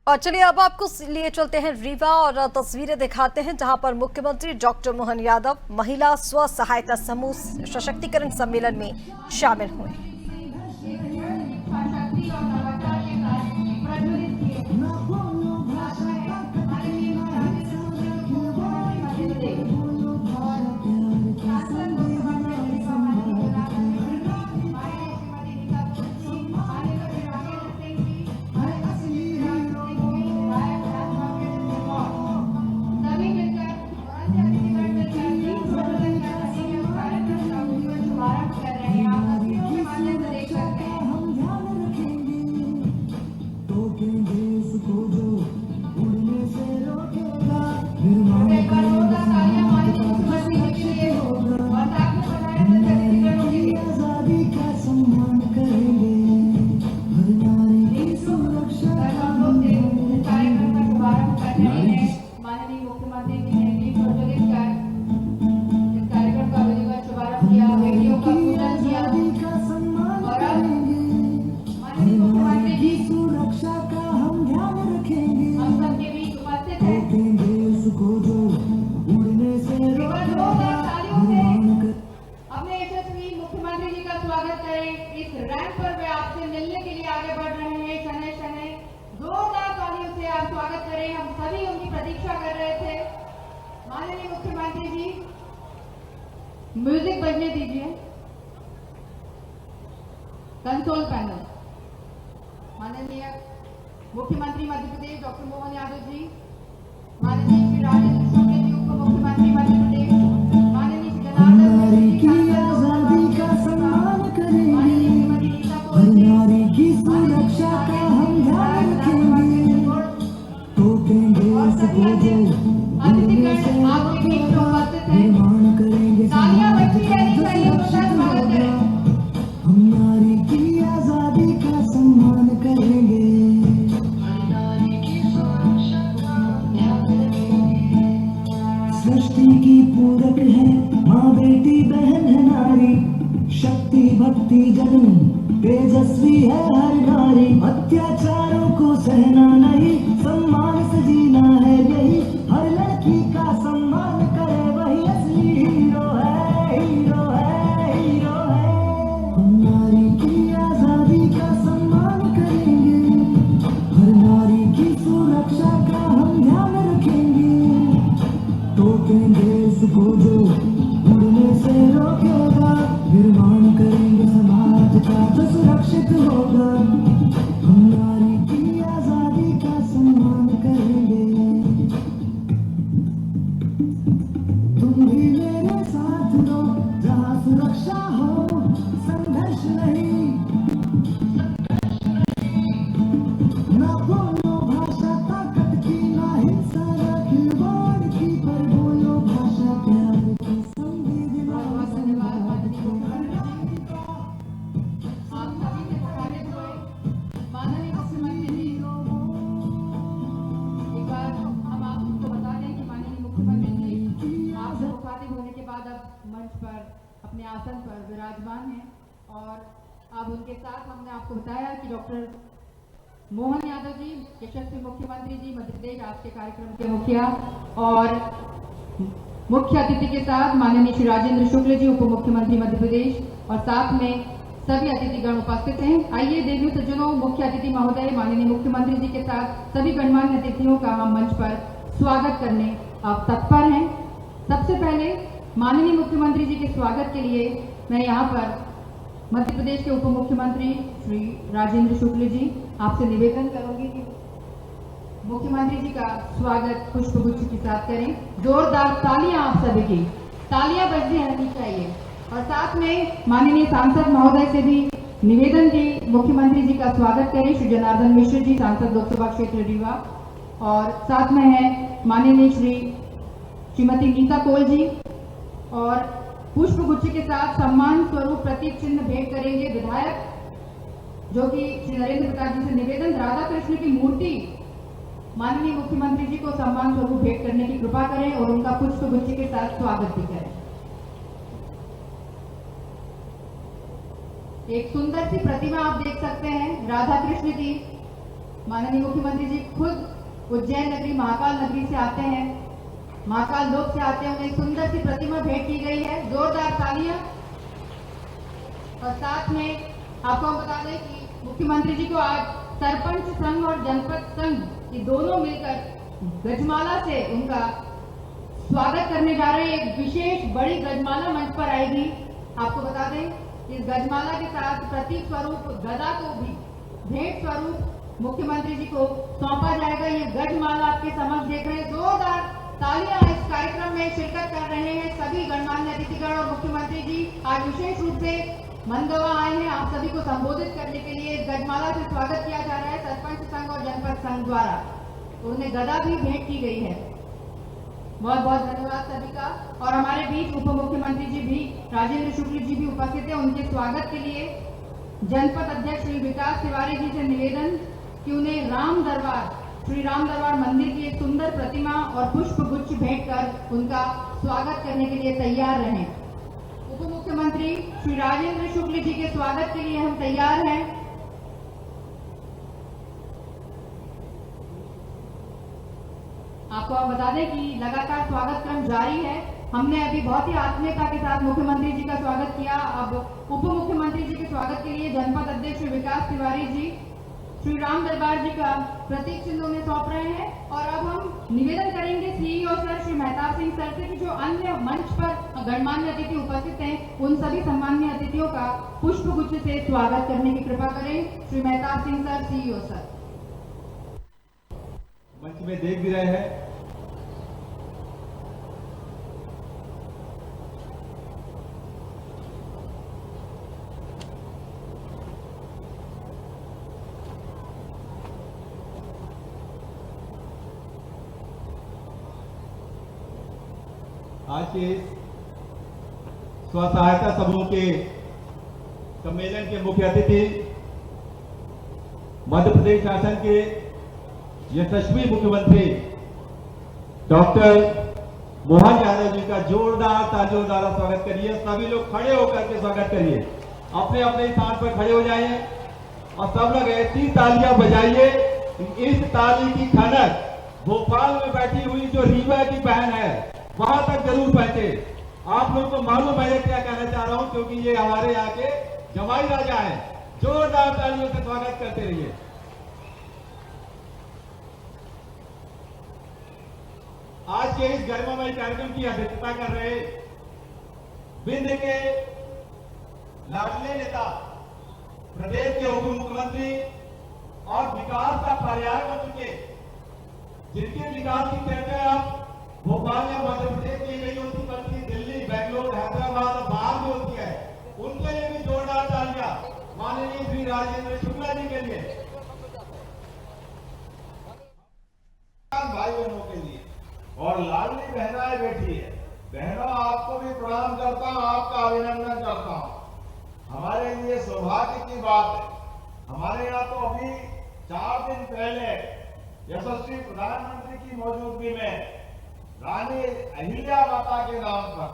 और चलिए अब आपको लिए चलते हैं रीवा और तस्वीरें दिखाते हैं जहां पर मुख्यमंत्री डॉक्टर मोहन यादव महिला स्व सहायता समूह सशक्तिकरण सम्मेलन में शामिल हुए। स्वागत करें। हम सभी उनकी प्रतीक्षा कर रहे थे। माननीय मुख्यमंत्री जी, म्यूजिक बजने दीजिए। Console panel. माननीय मुख्यमंत्री मध्य प्रदेश डॉक्टर मोहन यादव जी, माननीय श्री राजेंद्र शुक्ल जी उप मुख्यमंत्री मध्य प्रदेश, माननीय श्री जनार्दन मिश्र जी आजादी का सम्मान करेंगे, माननीय नीता कौल जी, नारी की सुरक्षा का हम ध्यान रखेंगे, अतिथिगण आपके बीच में उपस्थित हैं। तालियां बजती रहनी चाहिए। स्वागत करें। हम नारी की आजादी का सम्मान करेंगे, सृष्टि की पूरक है माँ, बेटी बहन है नारी, शक्ति भक्ति जगन तेजस्वी है हर नारी, अत्याचारों को सहना नहीं, सम्मान से जीना है यही, हर लड़की का सम्मान करे वही असली हीरो है, हीरो है, हीरो है। हम नारी की आजादी का सम्मान करेंगे, हर नारी की सुरक्षा का हम ध्यान रखेंगे, टोकेंगे उसको जो उड़ने से रोकेगा, निर्माण करेंगे समाज का जो सुरक्षित होगा, हम नारी की आजादी का सम्मान करेंगे। तुम भी मेरे साथ लो, जहाँ सुरक्षा हो संघर्ष नहीं, ना बोलो भाषा ताकत की, ना हिंसा ना खिलवाड़ की, पर बोलो भाषा प्यार की, संवेदना। आप सभी से पुकारे हुए माननीय मुख्यमंत्री जी, एक बार हम आपको बता दें कि माननीय मुख्यमंत्री जी आपसे मुखातिब होने के बाद अब मंच पर अपने आसन पर विराजमान हैं और अब उनके साथ हमने आपको बताया कि डॉक्टर मोहन यादव जी, यशस्वी मुख्यमंत्री जी मध्य प्रदेश आज के कार्यक्रम के मुखिया, और मुख्य अतिथि के साथ माननीय श्री राजेंद्र शुक्ल जी उप मुख्यमंत्री मध्य प्रदेश, और साथ में सभी अतिथिगण उपस्थित हैं। आइए देवी सज्जनों, मुख्य अतिथि महोदय माननीय मुख्यमंत्री जी के साथ सभी गणमान्य अतिथियों का हम मंच पर स्वागत करने अब तत्पर हैं। सबसे पहले माननीय मुख्यमंत्री जी के स्वागत के लिए मैं यहाँ पर मध्य प्रदेश के उप मुख्यमंत्री श्री राजेंद्र शुक्ल जी आपसे निवेदन करूंगी कि मुख्यमंत्री जी का स्वागत पुष्पगुच्छ के साथ करें। जोरदार तालियां आप सभी की, तालियां बजनी रहनी चाहिए। और साथ में माननीय सांसद महोदय से भी निवेदन की मुख्यमंत्री जी का स्वागत करें। श्री जनार्दन मिश्र जी, सांसद लोकसभा क्षेत्र रीवा, और साथ में है माननीय श्रीमती नीता कौल जी, और पुष्पगुच्छ के साथ सम्मान स्वरूप प्रतीक चिन्ह भेंट करेंगे विधायक, जो कि श्री नरेंद्र प्रताप जी से निवेदन, राधा कृष्ण की मूर्ति माननीय मुख्यमंत्री जी को सम्मान स्वरूप भेंट करने की कृपा करें और उनका पुष्पगुच्छ के साथ स्वागत भी करें। एक सुंदर सी प्रतिमा आप देख सकते हैं राधा कृष्ण की, माननीय मुख्यमंत्री जी खुद उज्जैन नगरी महाकाल नगरी से आते हैं, महाकाल लोक से आते हैं, उन्हें सुंदर सी प्रतिमा भेंट की गई है। जोरदार तालियां। और साथ में आपको हम बता दें कि मुख्यमंत्री जी को आज सरपंच संघ और जनपद संघ ये दोनों मिलकर गजमाला से उनका स्वागत करने जा रहे हैं। एक विशेष बड़ी गजमाला मंच पर आएगी। आपको बता दें इस गजमाला के साथ प्रतीक स्वरूप गदा को भी भेंट स्वरूप मुख्यमंत्री जी को सौंपा जाएगा। ये गजमाला आपके समक्ष देख रहे हैं। जोरदार तालियां इस कार्यक्रम में शिरकत कर रहे हैं सभी गणमान्य अतिथिगण और मुख्यमंत्री जी आज विशेष रूप से मंदवा आए हैं आप सभी को संबोधित करने के लिए। इस गजमाला से स्वागत किया जा रहा है सरपंच संघ और जनपद संघ द्वारा। उन्हें गदा भी भेंट की गई है। बहुत बहुत धन्यवाद सभी का। और हमारे बीच उप मुख्यमंत्री जी भी राजेंद्र शुक्ल जी भी उपस्थित हैं। उनके स्वागत के लिए जनपद अध्यक्ष श्री विकास तिवारी जी से निवेदन कि उन्हें राम दरबार श्री राम दरबार मंदिर की एक सुंदर प्रतिमा और पुष्प गुच्छ भेंट कर उनका स्वागत करने के लिए तैयार रहें। उप मुख्यमंत्री श्री राजेंद्र शुक्ल जी के स्वागत के लिए हम तैयार हैं। आपको हम बता दें कि लगातार स्वागत क्रम जारी है। हमने अभी बहुत ही आत्मीयता के साथ मुख्यमंत्री जी का स्वागत किया। अब उप मुख्यमंत्री जी के स्वागत के लिए जनपद अध्यक्ष श्री विकास तिवारी जी श्री राम दरबार जी का प्रतीक चिन्ह उन्हें सौंप रहे हैं। और अब हम निवेदन करेंगे CEO sir Shri Mehtab Singh sir से कि जो अन्य मंच पर गणमान्य अतिथि उपस्थित हैं उन सभी सम्माननीय अतिथियों का पुष्प गुच्छ से स्वागत करने की कृपा करें। Shri Mehtab Singh sir, CEO sir. मंच में देख भी रहे हैं आज के स्व सहायता समूह के सम्मेलन के मुख्य अतिथि मध्य प्रदेश शासन के यशस्वी मुख्यमंत्री डॉक्टर मोहन यादव जी का जोरदार तालियों द्वारा स्वागत करिए। सभी लोग खड़े होकर के स्वागत करिए। अपने अपने स्थान पर खड़े हो जाइए और सब लोग ऐसी तालियां बजाइए। इस ताली की खनक भोपाल में बैठी हुई जो रीवा की बहन है वहां तक जरूर पहुंचे। आप लोग को मालूम है क्या कहना चाह रहा हूं, क्योंकि ये हमारे यहाँ के जमाई राजा हैं। जोरदार तालियों से स्वागत करते रहिए। आज के इस गरिमामय कार्यक्रम की अध्यक्षता कर रहे विंध्य के लाडले नेता प्रदेश के उप मुख्यमंत्री और विकास का पर्याय बन चुके, जिनके विकास की चर्चा आप भोपाल या मध्य प्रदेश की नहीं होती बल्कि दिल्ली, बेंगलोर, हैदराबाद और बाहर भी होती है, उनके लिए भी जोरदार तालियां माननीय श्री राजेंद्र शुक्ला जी के लिए, भाई बहनों के लिए। और लाडली बहनाएं बैठी है। बहनों, आपको भी प्रणाम करता हूं, आपका अभिनंदन करता हूं। हमारे लिए सौभाग्य की बात है। हमारे यहाँ तो अभी 4 दिन पहले यशस्वी प्रधानमंत्री की मौजूदगी में रानी अहिल्या माता के नाम पर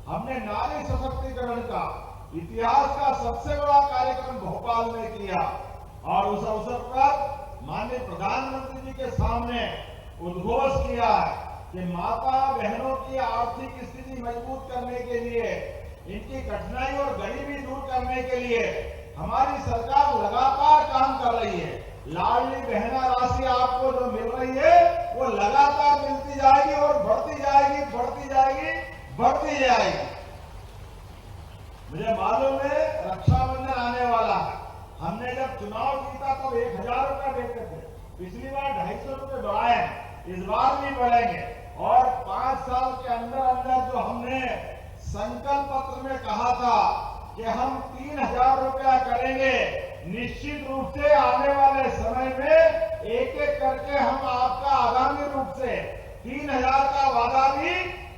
हमने नारी सशक्तिकरण का इतिहास का सबसे बड़ा कार्यक्रम भोपाल में किया। और उस अवसर पर माननीय प्रधानमंत्री जी के सामने उद्घोष किया है कि माता बहनों की आर्थिक स्थिति मजबूत करने के लिए, इनकी कठिनाई और गरीबी दूर करने के लिए हमारी सरकार लगातार काम कर रही है। लाडली बहना राशि आपको जो मिल रही है वो लगातार मिलती जाएगी और बढ़ती जाएगी, बढ़ती जाएगी, बढ़ती जाएगी। मुझे मालूम है रक्षाबंधन आने वाला है। हमने जब चुनाव जीता तब 1000 रुपए देते थे, पिछली बार 250 रुपए बढ़ाए हैं, इस बार भी बढ़ेंगे। और 5 साल के अंदर अंदर जो हमने संकल्प पत्र में कहा था कि हम 3000 रुपया करेंगे, निश्चित रूप से आने वाले समय में एक एक करके हम आपका आगामी रूप से 3000 का वादा भी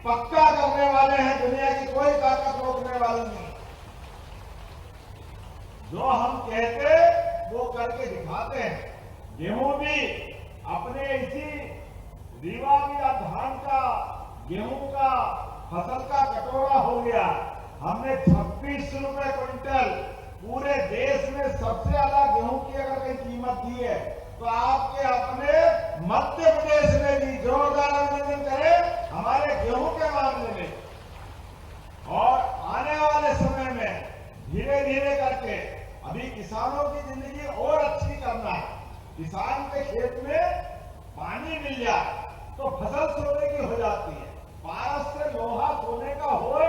पक्का करने वाले हैं। दुनिया की कोई ताकत रोकने वाली नहीं। जो हम कहते वो करके दिखाते हैं। गेहूं भी अपने इसी रीवा में धान का, गेहूं का फसल का कटोरा हो गया। हमने 26 रुपए क्विंटल पूरे देश में सबसे ज्यादा गेहूं की अगर कहीं कीमत दी है तो आपके अपने मध्य प्रदेश में भी जोरदार अभिनंदन करें हमारे गेहूं के मामले में। और आने वाले समय में धीरे धीरे करके अभी किसानों की जिंदगी और अच्छी करना है। किसान के खेत में पानी मिल जाए तो फसल सोने की हो जाती है। पारस से लोहा सोने का हो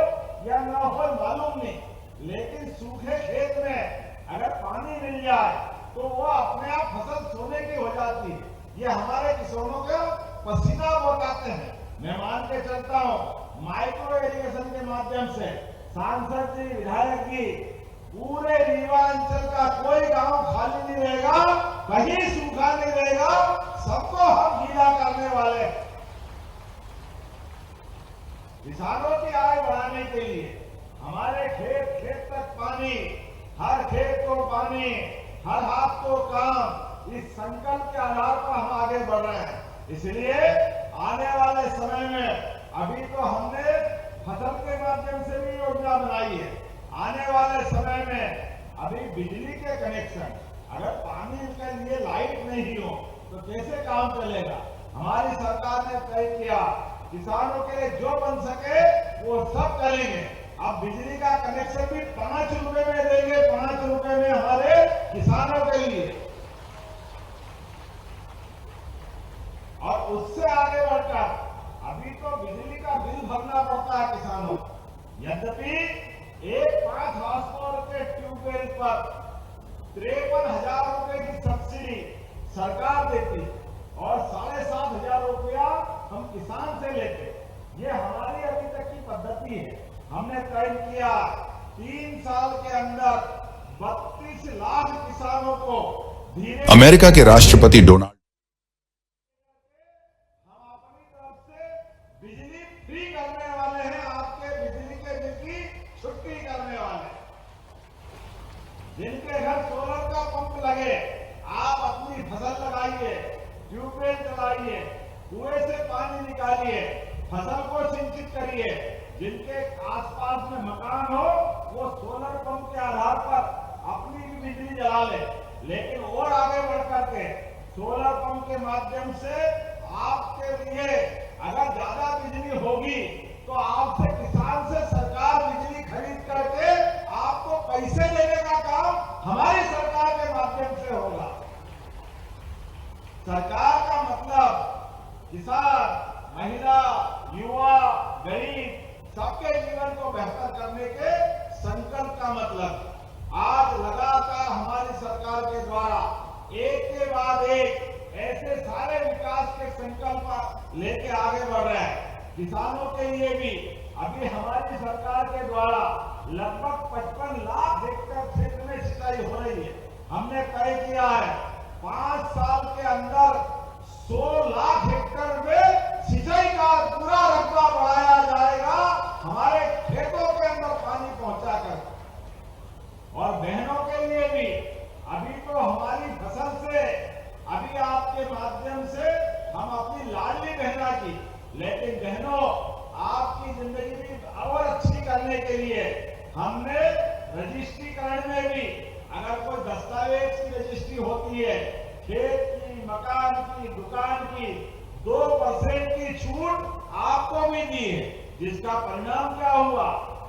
या ना हो मालूम नहीं, लेकिन सूखे खेत में अगर पानी मिल जाए तो वो अपने आप फसल सोने की हो जाती है। ये हमारे किसानों का पसीना बहाते हैं। मैं मान के चलता हूँ माइक्रो इरिगेशन के माध्यम से सांसद जी, विधायक जी, पूरे रीवा अंचल का कोई गांव खाली नहीं रहेगा, कहीं सूखा नहीं रहेगा, सबको हम गीला करने वाले। किसानों की आय बढ़ाने के लिए हमारे खेत खेत तक पानी, हर खेत को पानी, हर हाथ को काम, इस संकल्प के आधार पर हम आगे बढ़ रहे हैं। इसलिए आने वाले समय में अभी तो हमने फसल के माध्यम से भी योजना बनाई है। आने वाले समय में अभी बिजली के कनेक्शन, अगर पानी के लिए लाइट नहीं हो तो कैसे काम चलेगा। हमारी सरकार ने तय किया किसानों के लिए जो बन सके वो सब करेंगे। अब बिजली का कनेक्शन भी 5 रुपए में देंगे, 5 रुपए में हमारे किसानों के लिए। और उससे आगे बढ़कर अभी तो बिजली का बिल भरना पड़ता है किसानों को। यद्यपि एक 5 हॉर्स पावर के ट्यूबवेल पर 53,000 रुपए की सब्सिडी सरकार देती और 7,500 रुपया हम किसान से लेते। ये हमारी अभी तक की पद्धति है। हमने तय किया 3 साल के अंदर 32 लाख किसानों को धीरे अमेरिका के राष्ट्रपति डोनाल्ड हम अपनी तरफ से बिजली फ्री करने वाले हैं। आपके बिजली के बिल की छुट्टी करने वाले। जिनके घर सोलर का पंप लगे, आप अपनी फसल लगाइए, ट्यूबवेल चलाइए, कुएं से पानी निकालिए, फसल को सिंचित करिए। जिनके आसपास में मकान हो वो सोलर पंप के आधार पर अपनी भी बिजली जला ले। लेकिन और आगे बढ़ करके सोलर पंप के माध्यम से आपके लिए अगर ज्यादा बिजली होगी तो आपसे किसान से सरकार बिजली खरीद करके आपको पैसे देने का काम हमारी सरकार के माध्यम से होगा। सरकार का मतलब किसान, महिला, युवा, गरीब सबके जीवन को बेहतर करने के संकल्प का मतलब। आज लगातार हमारी सरकार के द्वारा एक के बाद एक ऐसे सारे विकास के संकल्प लेके आगे बढ़ रहे हैं। किसानों के लिए भी अभी हमारी सरकार के द्वारा लगभग 55 लाख हेक्टेयर क्षेत्र में सिंचाई हो रही है। हमने तय किया है 5 साल के अंदर 100 लाख हेक्टेयर में सिंचाई का पूरा रकबा बढ़ाया जाएगा, हमारे खेतों के अंदर पानी पहुंचाकर। और बहनों के लिए भी अभी तो हमारी फसल से, अभी आपके माध्यम से हम अपनी लाडली बहना की, लेकिन बहनों आपकी जिंदगी भी और अच्छी करने के लिए हमने रजिस्ट्रीकरण में भी अगर कोई दस्तावेज की रजिस्ट्री होती है, खेत की, मकान की, दुकान की, 2% की छूट आपको भी दी है। जिसका परिणाम क्या हुआ,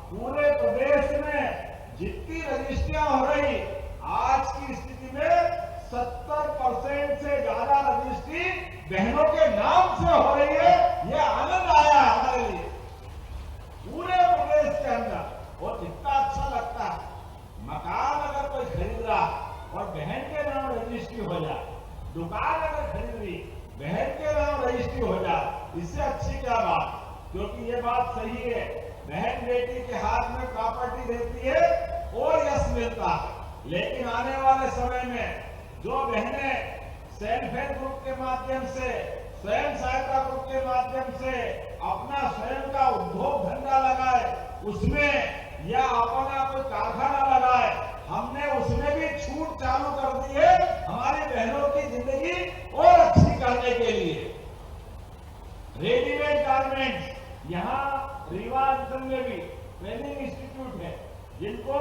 पूरे प्रदेश में जितनी रजिस्ट्रियां हो रही आज की स्थिति में 70% से ज्यादा रजिस्ट्री बहनों के नाम से हो रही है। यह आनंद आया है हमारे लिए पूरे प्रदेश के अंदर। और कितना अच्छा लगता है, मकान अगर कोई खरीद रहा और बहन के नाम रजिस्ट्री हो जाए, दुकान अगर खरीद रही बहन के नाम रजिस्ट्री हो जाए, इससे अच्छी क्या बात। क्योंकि ये बात सही है, बहन बेटी के हाथ में प्रॉपर्टी रहती है और यश मिलता है। लेकिन आने वाले समय में जो बहनें सेल्फ हेल्प ग्रुप के माध्यम से, स्वयं सहायता ग्रुप के माध्यम से अपना स्वयं का उद्योग धंधा लगाए, उसमें या अपना कोई कारखाना लगाए, हमने उसमें भी छूट चालू कर दी है हमारी बहनों की जिंदगी और अच्छी करने के लिए। रेडीमेड गारमेंट्स यहाँ रीवा अंचल में भी ट्रेनिंग इंस्टीट्यूट है, जिनको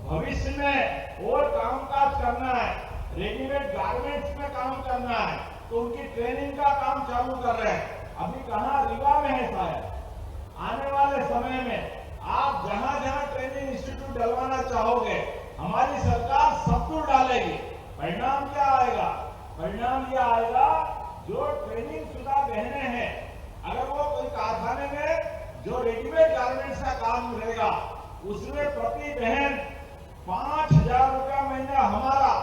भविष्य में और कामकाज करना है रेडीमेड गारमेंट्स में काम करना है तो उनकी ट्रेनिंग का काम चालू कर रहे हैं। अभी कहाँ, रीवा में है शायद। आने वाले समय में आप जहां जहां ट्रेनिंग इंस्टीट्यूट डलवाना चाहोगे, हमारी सरकार सब कुछ डालेगी। परिणाम क्या आएगा? परिणाम यह आएगा, जो ट्रेनिंग शुदा बहनें हैं, अगर वो कोई कारखाने में जो रेडीमेड गारमेंट्स का काम मिलेगा, उसमें प्रति बहन 5,000 रुपया महीना हमारा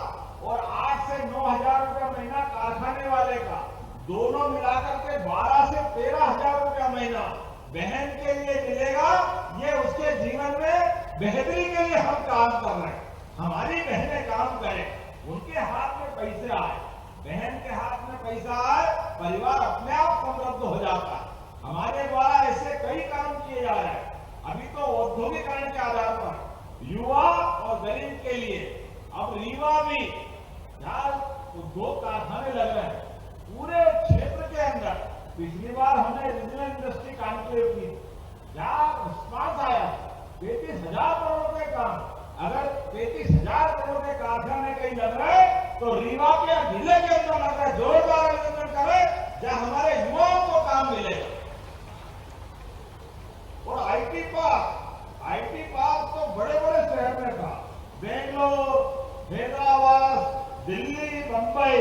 और 8 से 9,000 रुपया महीना कारखाने वाले का, दोनों मिलाकर के 12 से 13,000 रुपया महीना बहन के लिए मिलेगा। ये उसके जीवन में बेहतरी के लिए हम काम कर रहे हैं। हमारी बहनें काम करें, उनके हाथ में पैसे आए, बहन के हाथ में पैसा आए, परिवार अपने आप समृद्ध हो जाता है। हमारे द्वारा ऐसे कई काम किए जा रहे हैं। अभी तो औद्योगिकरण के आधार पर युवा और गरीब के लिए अब रीवा भी 4 उद्योग कारखाने लग रहे हैं पूरे क्षेत्र के अंदर। पिछली बार हमने रीजनल इंडस्ट्री कॉन्क्लेव की, क्या रिस्पांस आया? 33,000 करोड़ के काम। अगर 33,000 करोड़ के कारखाने कहीं लग रहे तो रीवा के जिले के अंदर लग रहा है। जोरदार अभिनंदन करें जहां हमारे युवाओं को काम मिलेगा। और आईटी पार्क तो बड़े बड़े शहर में था, बेंगलोर, हैदराबाद, दिल्ली, बंबई,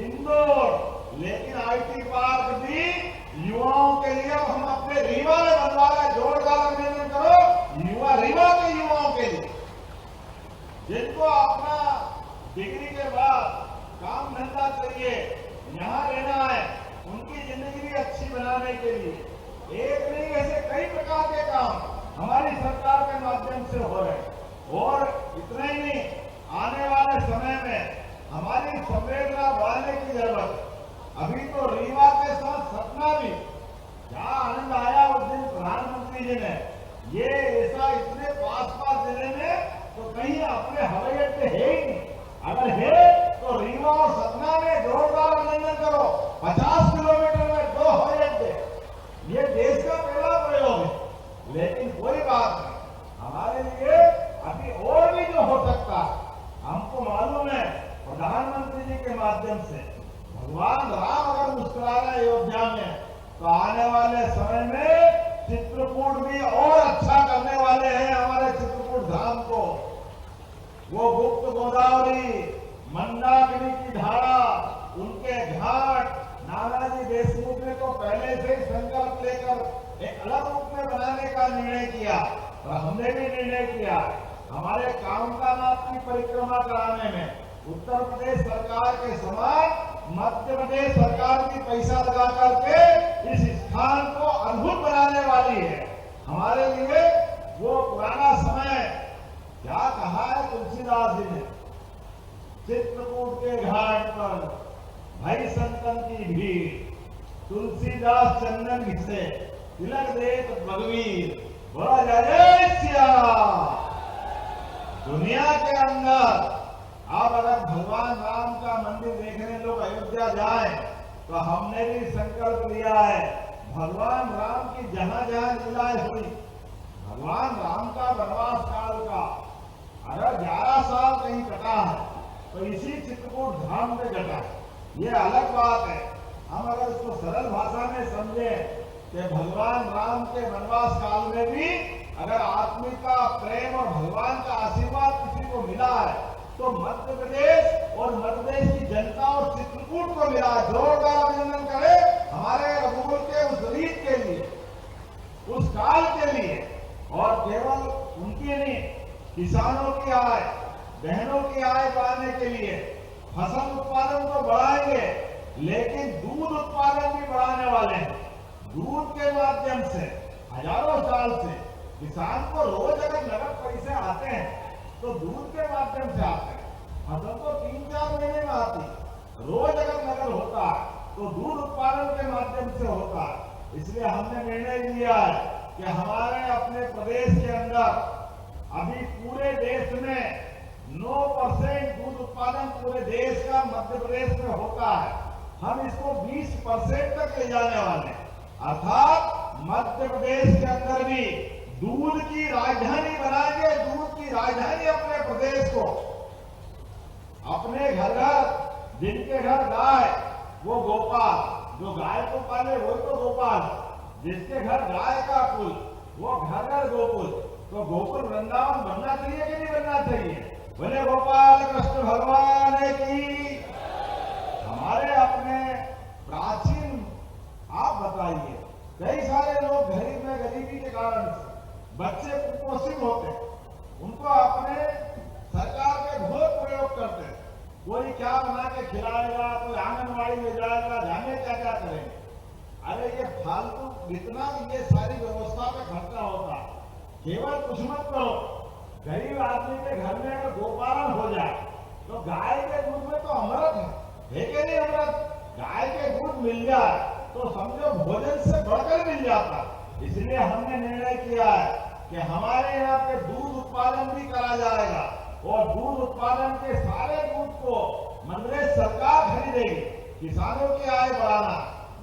इंदौर, लेकिन आईटी पार्क भी युवाओं के लिए हम अपने रीवा में बनवा रहे। जोरदार अभिनंदन करो युवा, रीवा के युवाओं के लिए, जिनको अपना डिग्री के बाद काम धंधा चाहिए, यहाँ रहना है, उनकी जिंदगी भी अच्छी बनाने के लिए एक नहीं ऐसे कई प्रकार के काम हमारी सरकार के माध्यम से हो रहे हैं। और इतना ही नहीं, आने वाले समय में हमारी संवेदना बढ़ाने की जरूरत है। अभी तो रीवा के साथ सतना भी, क्या आनंद आया उस दिन प्रधानमंत्री जी ने, ये ऐसा इतने पास जिले में तो कहीं अपने हवाई अड्डे है ही नहीं। अगर है तो रीवा और सतना में जोरदार अभिनंदन करो। 50 किलोमीटर में 2 हवाई अड्डे, ये देश का पहला प्रयोग है। लेकिन कोई बात नहीं, हमारे लिए अभी और भी जो हो सकता है, हमको मालूम है प्रधानमंत्री जी के माध्यम से भगवान राम अगर मुस्कुरा रहे अयोध्या में, तो आने वाले समय में चित्रकूट भी और अच्छा करने वाले हैं। हमारे चित्रकूट धाम को, वो गुप्त गोदावरी, मंदाकिनी की धारा, उनके घाट, नानाजी देशमुख ने तो पहले से संकल्प लेकर एक अलग रूप में बनाने का निर्णय किया, और हमने भी निर्णय किया हमारे कामकानाथ की परिक्रमा कराने में उत्तर प्रदेश सरकार के समान मध्य प्रदेश सरकार भी पैसा लगा करके इस स्थान को अद्भुत बनाने वाली है। हमारे लिए वो पुराना समय क्या कहा है तुलसीदास जी ने, चित्रकूट के घाट पर भाई संतन की भीड़, तुलसीदास चंदन घिसे, तिलक देत रघुवीर, बोला जय सिया। दुनिया के अंदर आप अगर भगवान राम का मंदिर देखने लोग अयोध्या जाएं, तो हमने भी संकल्प लिया है, भगवान राम की जहां जहां लीलाएं हुई, भगवान राम का वनवास काल का अगर 11 साल कहीं कटा है तो इसी चित्रकूट धाम में कटा है। ये अलग बात है। हम अगर इसको सरल भाषा में समझे कि भगवान राम के वनवास काल में भी अगर आदमी का प्रेम और भगवान का आशीर्वाद किसी को मिला है, तो मध्य प्रदेश और मध्य प्रदेश की जनता और चित्रकूट को मिला। जोरदार अभिनंदन करें हमारे रघुकुल के उस रीत के लिए, उस काल के लिए। और केवल उनकी नहीं, किसानों की आय, बहनों की आय बढ़ाने के लिए फसल उत्पादन तो बढ़ाएंगे, लेकिन दूध उत्पादन भी बढ़ाने वाले हैं। दूध के माध्यम से हजारों साल से किसान को रोज अगर नगद पैसे आते हैं तो दूध के माध्यम से आते हैं। फसल तो 3-4 महीने में आती, रोज अगर नगद होता है तो दूध उत्पादन के माध्यम से होता है। इसलिए हमने निर्णय लिया है कि हमारे अपने प्रदेश के अंदर अभी पूरे देश में 9% दूध उत्पादन पूरे देश का मध्य प्रदेश में होता है। हम इसको 20% तक ले जाने वाले हैं, अर्थात मध्य प्रदेश के अंदर भी दूध की राजधानी बनाएंगे। दूध की राजधानी अपने प्रदेश को अपने घर घर, जिनके घर गाय वो गोपाल, जो गाय को पाले वो तो गोपाल, जिसके घर गाय का कुल वो घर घर गोकुल। तो गोकुल वृंदावन बनना चाहिए कि नहीं बनना चाहिए? बोले गोपाल कृष्ण भगवान की। हमारे अपने प्राचीन, आप बताइए, कई सारे लोग गरीबी के कारण से बच्चे कुपोषित होते हैं, उनको अपने सरकार के बहुत प्रयोग करते हैं। कोई क्या बना के खिलाएगा, कोई आंगनबाड़ी ले जाएगा, जाने क्या क्या करेंगे। अरे ये फालतू इतना ये सारी व्यवस्था पे खर्चा होता है। केवल कुछ मत करो, गरीब आदमी के घर में अगर गोपालन हो जाए तो गाय के दूध में तो अमृत है कि नहीं? अमृत गाय के दूध मिल जाए तो समझो भोजन से बढ़कर मिल जाता। इसलिए हमने निर्णय किया है कि हमारे यहाँ पे दूध उत्पादन भी करा जाएगा और दूध उत्पादन के सारे दूध को मध्य प्रदेश सरकार खरीदेगी। किसानों की आय बढ़ाना,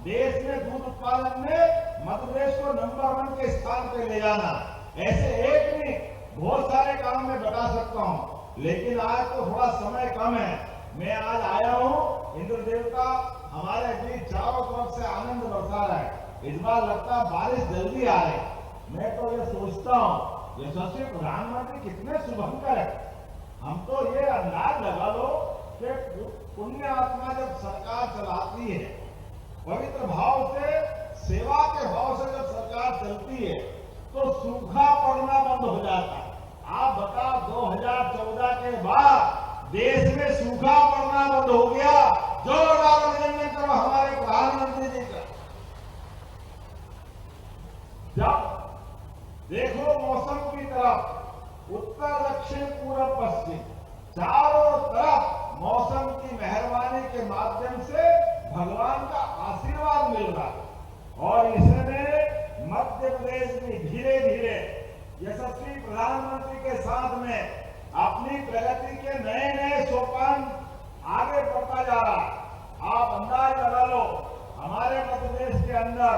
देश में दूध उत्पादन में मध्य प्रदेश को नंबर 1 के स्थान पे ले जाना, ऐसे एक नहीं बहुत सारे काम में बता सकता हूँ, लेकिन आज तो थोड़ा समय कम है। मैं आज आया हूँ, इंद्र देवता हमारे बीच चारों तरफ से आनंद बरसा रहा है। इस बार लगता है बारिश जल्दी आ रही। मैं तो ये सोचता हूँ यशस्वी प्रधानमंत्री कितने शुभंकर है। हम तो ये अंदाज लगा लो कि पुण्य आत्मा जब सरकार चलाती है, पवित्र भाव से, सेवा के भाव से जब सरकार चलती है तो सूखा पड़ना बंद हो जाता है। आप बताओ 2014 के बाद देश में सूखा पड़ना बंद हो गया। जोरदार अभिनंदन करो हमारे प्रधानमंत्री जी का। जब देखो मौसम की तरफ, उत्तर दक्षिण पूर्व पश्चिम चारों तरफ मौसम की मेहरबानी के माध्यम से भगवान का आशीर्वाद मिल रहा है। और इसमें मध्य प्रदेश में धीरे धीरे यशस्वी प्रधानमंत्री के साथ में अपनी प्रगति के नए नए सोपान आगे बढ़ता जा रहा है। आप अंदाज लगा लो, हमारे मध्य प्रदेश के अंदर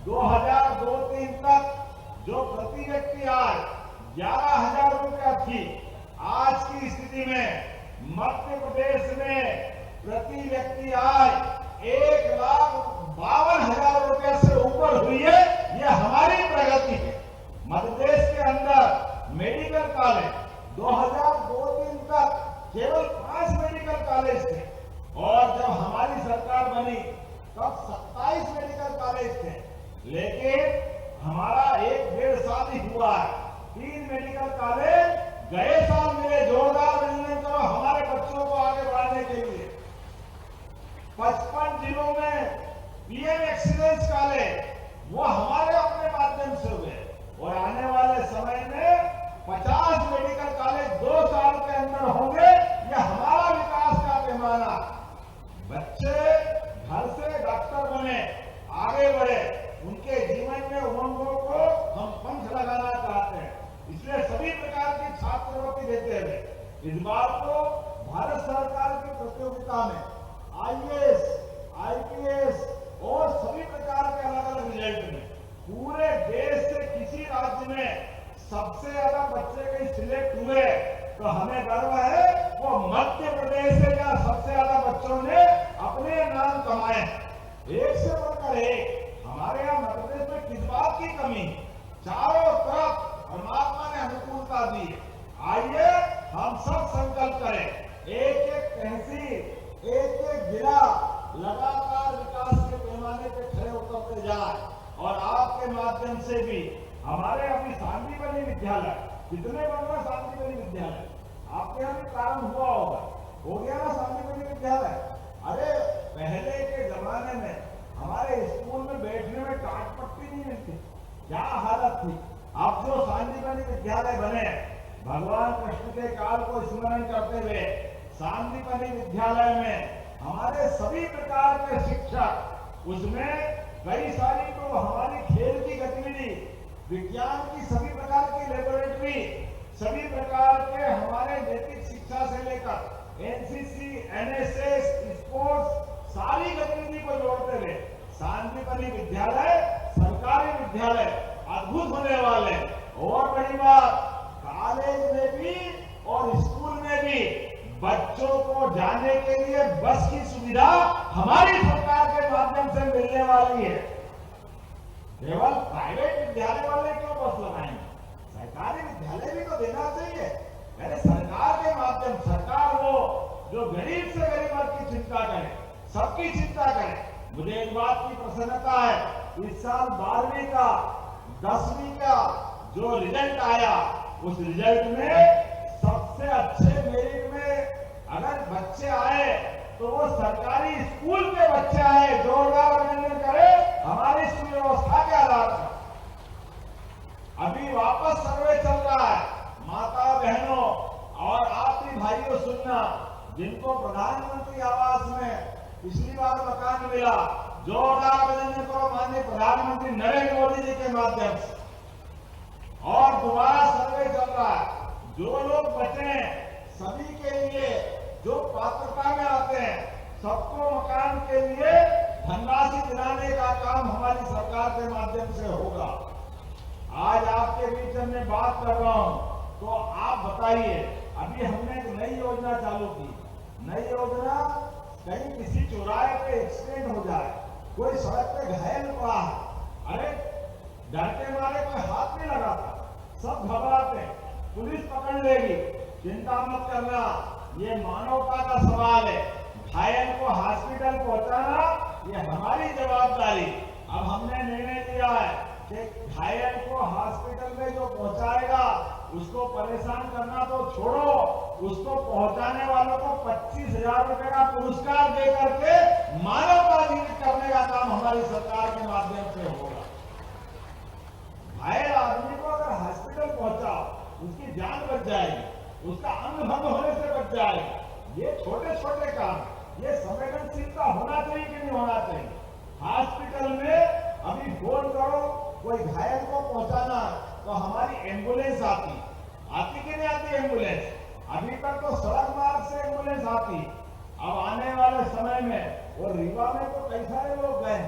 2002-03 तक जो प्रति व्यक्ति आय 11,000 रुपया थी, आज की स्थिति में मध्य प्रदेश में प्रति व्यक्ति आय 1,52,000 रुपया से ऊपर हुई है। यह हमारी प्रगति है। मध्य प्रदेश के अंदर मेडिकल कॉलेज 2002-03 तक केवल 5 मेडिकल कॉलेज थे और जब हमारी सरकार बनी तब 27 मेडिकल कॉलेज थे। लेकिन हमारा 1-1.5 साल ही हुआ है, 3 मेडिकल कॉलेज गए साल मिले। जोरदार अभिनंदन करो हमारे बच्चों को आगे बढ़ाने के लिए। 55 जिलों में पीएम एक्सीलेंस कॉलेज वो हमारे अपने माध्यम से हुए और आने वाले समय में 50 मेडिकल कॉलेज 2 साल के अंदर होंगे। यह हमारा विकास का पैमाना। बच्चे घर से डॉक्टर बने, आगे बढ़े, उनके जीवन में उमंगों को हम पंख लगाना चाहते हैं। इसलिए सभी प्रकार की छात्रवृत्ति देते हुए इस बार को भारत सरकार की प्रतियोगिता में IAS, IPS और सभी प्रकार के अलग अलग रिजल्ट में पूरे देश से किसी राज्य में सबसे ज्यादा बच्चे कहीं सिलेक्ट हुए तो हमें गर्व है। वो मध्य प्रदेश से जहां सबसे ज्यादा बच्चों ने अपने नाम कमाए, एक से बढ़कर एक। हमारे यहाँ मध्य प्रदेश में किस बात की कमी? चारों तरफ परमात्मा ने अनुकूलता दी है। आइए हम सब संकल्प करें, एक एक तहसील, एक एक जिला लगातार विकास के पैमाने पे खड़े उतरते जाए। और आपके माध्यम से भी हमारे अभी शांतिबनी विद्यालय, कितने बन रहा शांतिबनी विद्यालय? आपके यहाँ भी प्रारंभ हुआ होगा, हो गया ना शांतिबनी विद्यालय? अरे पहले के जमाने में हमारे स्कूल में बैठने में टाट पट्टी नहीं मिलती, क्या हालत थी। अब जो शांतिबनी विद्यालय बने, भगवान कृष्ण के काल को स्मरण करते हुए शांतिबनी विद्यालय में हमारे सभी प्रकार के शिक्षक, उसमें कई सारी तो हमारी खेल की गतिविधि, विज्ञान की सभी प्रकार की लेबोरेटरी, सभी प्रकार के हमारे नैतिक शिक्षा से लेकर NCC, NSS, स्पोर्ट्स, सारी गतिविधि को जोड़ते हुए शांतिबनी विद्यालय सरकारी विद्यालय अद्भुत होने वाले। और बड़ी बात, कॉलेज में भी और स्कूल में भी बच्चों को जाने के लिए बस की सुविधा हमारी सरकार के माध्यम से मिलने वाली है। केवल प्राइवेट विद्यालय वाले क्यों बस लगाएंगे? सरकारी विद्यालय भी तो देना चाहिए। यानी सरकार के माध्यम, सरकार वो जो गरीब से गरीब वर्ग की चिंता करे, सबकी चिंता करे। मुझे एक बात की प्रसन्नता है, इस साल 12वीं का 10वीं का जो रिजल्ट आया, उस रिजल्ट में सबसे अच्छे मेरिट में अगर बच्चे आए तो वो सरकारी स्कूल के बच्चे आए। जोरदार अभिनंदन करें हमारी सुव्यवस्था के आधार पर। अभी वापस सर्वे चल रहा है। माता बहनों और आप भी भाइयों सुनना, जिनको प्रधानमंत्री आवास में पिछली बार मकान मिला, जोरदार अभिनंदन करो माननीय प्रधानमंत्री नरेंद्र मोदी जी के माध्यम से। और दोबारा सर्वे चल रहा है। जो लोग बचे हैं सभी के लिए, जो पात्रता में आते हैं सबको मकान के लिए धनराशि दिलाने का काम हमारी सरकार के माध्यम से होगा। आज आपके बीच में बात कर रहा हूं, तो आप बताइए, अभी हमने एक नई योजना चालू की। नई योजना, कहीं किसी चौराहे पे एक्सीडेंट हो जाए, कोई सड़क पे घायल पड़ा है, अरे डर के मारे कोई हाथ नहीं लगाता, सब घबराते, पुलिस पकड़ लेगी। चिंता मत करना, ये मानवता का सवाल है। घायल को हॉस्पिटल पहुंचाना ये हमारी जवाबदारी। अब हमने निर्णय लिया है कि घायल को हॉस्पिटल में जो पहुंचाएगा उसको परेशान करना तो छोड़ो, उसको पहुंचाने वालों को 25,000 रुपए का पुरस्कार दे करके मानवता जीवित करने का काम हमारी सरकार के माध्यम से होगा। घायल आदमी को अगर हॉस्पिटल पहुंचाओ, उसकी जान बच जाएगी, उसका अंग भंग होने से बच जाएगा। ये छोटे छोटे काम, ये संवेदनशीलता होना चाहिए कि नहीं होना चाहिए? हॉस्पिटल में अभी फोन करो, कोई घायल को पहुंचाना, तो हमारी एम्बुलेंस आती कि नहीं आती एम्बुलेंस? अभी तक तो सड़क मार्ग से एम्बुलेंस आती। अब आने वाले समय में, और रीवा में तो कई सारे लोग गए,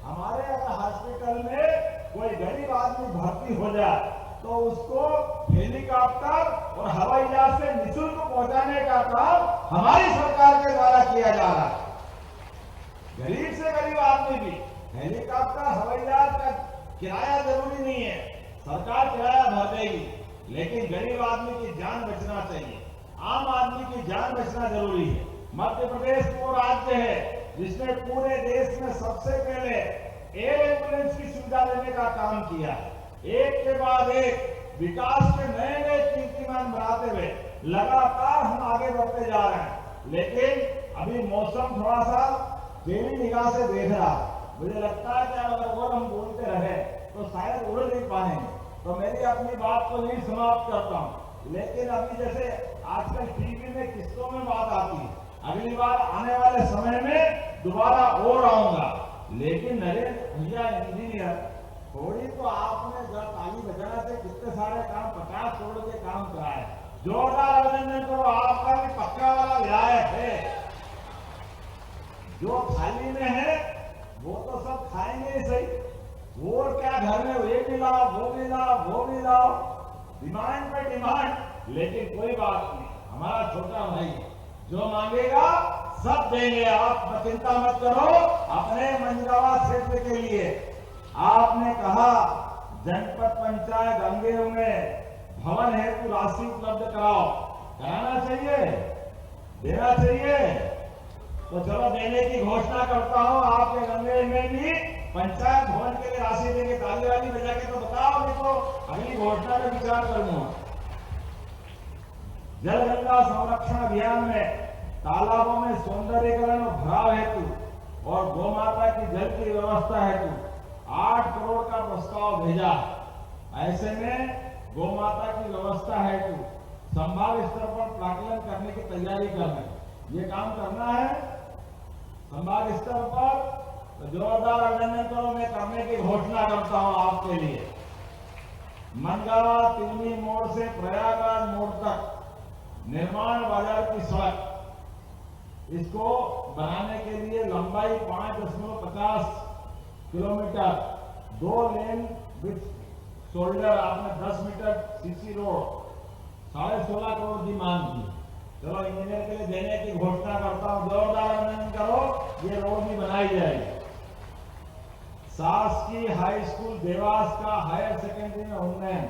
हमारे अगर हॉस्पिटल में कोई गरीब आदमी भर्ती हो जाए तो उसको हेलीकॉप्टर और हवाई जहाज से निःशुल्क पहुंचाने का काम हमारी सरकार के द्वारा किया जा रहा है। गरीब से गरीब आदमी भी हेलीकॉप्टर, हवाई जहाज का किराया जरूरी नहीं है, सरकार किराया भर देगी, लेकिन गरीब आदमी की जान बचना चाहिए, आम आदमी की जान बचना जरूरी है। मध्य प्रदेश वो राज्य है जिसने पूरे देश में सबसे पहले एयर एम्बुलेंस की सुविधा देने का काम किया है। एक के बाद एक विकास के नए नए कीर्तिमान बनाते हुए लगातार हम आगे बढ़ते जा रहे हैं। लेकिन अभी मौसम थोड़ा सा टेढ़ी निगाह से देख रहा है। मुझे लगता है कि अगर और हम बोलते रहे तो शायद उड़ नहीं पाएंगे, तो मेरी अपनी बात को नहीं समाप्त करता हूं। लेकिन अभी जैसे आजकल टीवी में किस्तों में बात आती है, अगली बार आने वाले समय में दोबारा और आऊंगा। लेकिन नरेंद्र भैया इंजीनियर, थोड़ी तो आपने जब ताली बजाना से कितने सारे काम 50 करोड़ के काम कराए। जोरदार अभिनंदन करो, आपका भी पक्का वाला न्याय है। जो थाली में है वो तो सब खाएंगे ही सही, वो क्या घर में ये भी लाओ, वो भी लाओ, वो भी लाओ, डिमांड पे डिमांड। लेकिन कोई बात नहीं, हमारा छोटा भाई जो मांगेगा सब देंगे। आप चिंता मत करो। अपने मंजरावा क्षेत्र के लिए आपने कहा जनपद पंचायत गंगेर में भवन हेतु राशि उपलब्ध कराओ, कराना चाहिए, देना चाहिए, तो चलो देने की घोषणा करता हूं। आपके गंगेर में भी पंचायत भवन के लिए राशि देंगे। ताली वाली बजा के तो बताओ, नहीं तो अगली घोषणा में विचार करूंगा। जल गंगा संरक्षण अभियान में तालाबों में सौंदर्यीकरण और भराव हेतु और गौ माता की जल की व्यवस्था हेतु 8 करोड़ का प्रस्ताव भेजा। ऐसे में गौ माता की व्यवस्था हेतु संभाग स्तर पर प्राकलन करने की तैयारी करना, ये काम करना है संभाग स्तर पर। तो जोरदार अभिनंदन करो, मैं करने की घोषणा करता हूं आपके लिए। मनगावा तिलनी मोड़ से प्रयागराज मोड़ तक निर्माण बाजार की सड़क, इसको बनाने के लिए लंबाई 5.50 किलोमीटर, 2 लेन विथ शोल्डर, आपने 10 मीटर सीसी रोड, 16.5 करोड़ की मांग की। चलो इंजीनियर के लिए देने की घोषणा करता हूं, जोरदार अभिनंदन करो, ये रोड भी बनाई जाएगी। शासकीय हाई स्कूल देवास का हायर सेकेंडरी में उन्नयन,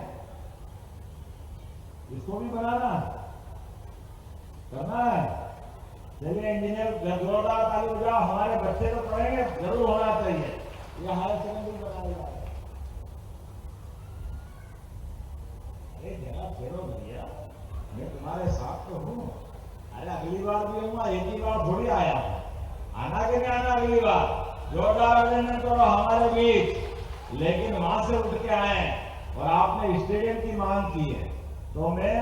इसको भी बनाना करना है। चलिए इंजीनियर जोरदार ताली बजाओ, हमारे बच्चे तो पढ़ेंगे, जरूर होना चाहिए। ये हायर सेकेंडरी बनाएगा। अरे जरा फेरो भैया, मैं तुम्हारे साथ तो हूँ। अरे अगली बार भी हूँ, एक ही बार थोड़ी आया, आना कि नहीं आना अगली बार। जोरदार अभिनंदन करो हमारे बीच। लेकिन वहां से उठ के आए और आपने स्टेडियम की मांग की है, तो मैं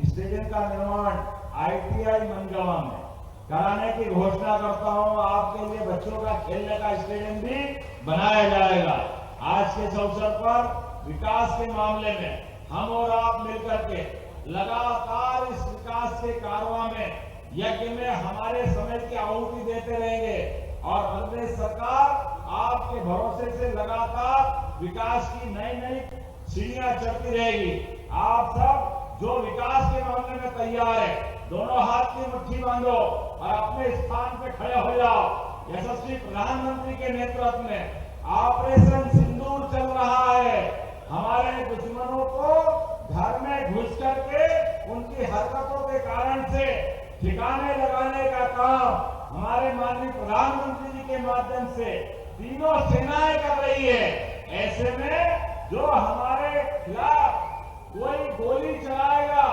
स्टेडियम का निर्माण ITI मनगावा में कराने की घोषणा करता हूं। आपके लिए बच्चों का खेलने का स्टेडियम भी बनाया जाएगा। आज के इस अवसर पर विकास के मामले में हम और आप मिलकर के लगातार इस विकास के कारवां में, यज्ञ में हमारे समय की आहुति देते रहेंगे और प्रदेश सरकार आपके भरोसे से लगातार विकास की नई नई सीढ़ियां चढ़ती रहेगी। आप सब जो विकास के मामले में तैयार है, दोनों हाथ की मुट्ठी बांधो और अपने स्थान पे खड़े हो जाओ। यशस्वी प्रधानमंत्री के नेतृत्व में ऑपरेशन सिंदूर चल रहा है। हमारे दुश्मनों को घर में घुस करके उनकी हरकतों के कारण से ठिकाने लगाने का काम हमारे माननीय प्रधानमंत्री जी के माध्यम से तीनों सेनाएं कर रही है। ऐसे में जो हमारे खिलाफ कोई गोली चलाएगा,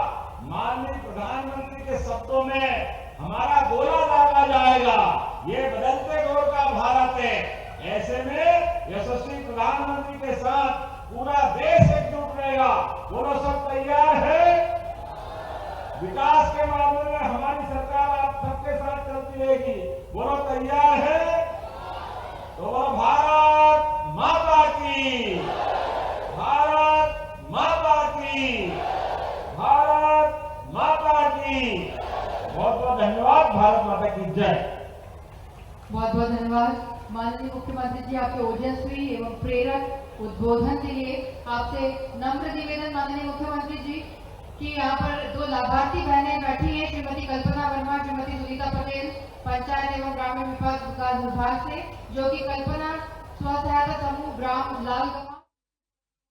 माननीय प्रधानमंत्री के शब्दों में हमारा गोला दागा जाएगा। ये बदलते दौर का भारत है। ऐसे में यशस्वी प्रधानमंत्री के साथ पूरा देश एकजुट रहेगा। बोलो सब तैयार है? विकास के मामले में हमारी सरकार आप सबके साथ चलती रहेगी। बोलो तैयार है? तो बोलो भारत माता की, भारत माता की, भारत माता की। बहुत बहुत धन्यवाद। भारत माता की जय। बहुत बहुत धन्यवाद माननीय मुख्यमंत्री जी, आपके ओजस्वी एवं प्रेरक उद्बोधन के लिए। आपसे नम्र निवेदन माननीय मुख्यमंत्री जी कि यहाँ पर दो लाभार्थी बहनें बैठी हैं, श्रीमती कल्पना वर्मा, श्रीमती सुनीता पटेल, पंचायत एवं ग्रामीण विकास विभाग से, जो कि कल्पना स्व सहायता समूह ग्राम लालगमा